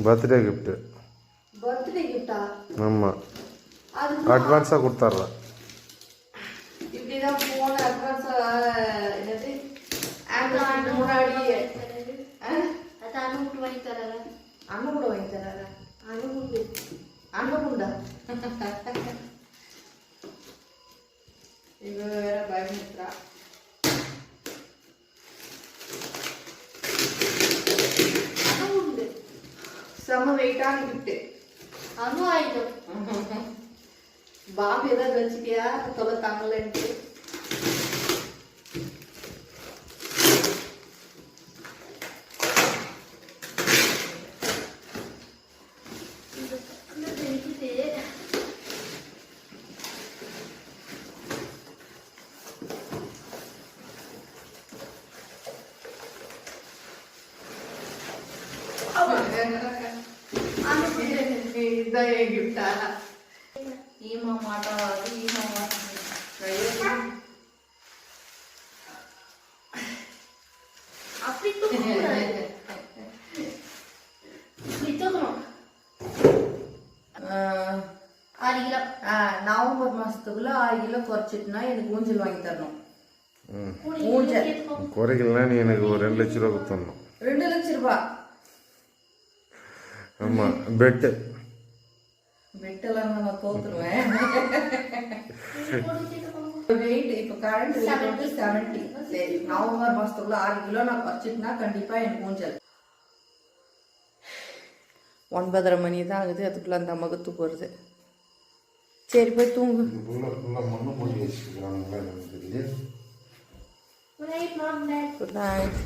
Birthday gift. Birthday கிஃப்டா? ஆமா, அட்வான்ஸா கொடுத்துறேன். இப்படிதான் போன அட்வான்ஸா என்னது ஆம்புலன்ஸ் முன்னாடி அது அண்ணன் கூட வாங்கி தராரா? அண்ணன் கூட வாங்கி தராரா? அண்ணன் கூட இவ வேற பயமுறுத்துறா. செம்ம வெயிட்டான கிஃப்ட். அனு ஆயிடும். பாம்பு ஏதாவது வச்சுக்கியா தொலை தாங்கலன்ட்டு. இதான் என் கிஃப்டா? ஈமா மாட்டாது ஈமா அப்படி நவம்பர் மாசத்துக்குள்ள 6 கிலோ குறைச்சிட்டுனா எனக்கு ஊஞ்சல் வாங்கி தரணும். ஊஞ்சல் குறைக்கலாம். நீ எனக்கு ஒரு 2 லட்ச ரூபா கொடுத்தரணும். 2 லட்ச ரூபா? ஆமா, பெட்டெல்லாம் நான் தோத்துருவேன். வெயிட் இப்ப கரண்ட் 70. சரி, நவம்பர் மாசத்துக்குள்ள 6 கிலோ நான் குறைச்சிட்டுனா கண்டிப்பா எனக்கு ஊஞ்சல். 9:30 மணி தான் ஆகுது. அதுக்குள்ள அந்த அம்மாவுக்கு தூக்கம் வருது. சரி, போய் தூங்கு. Good night.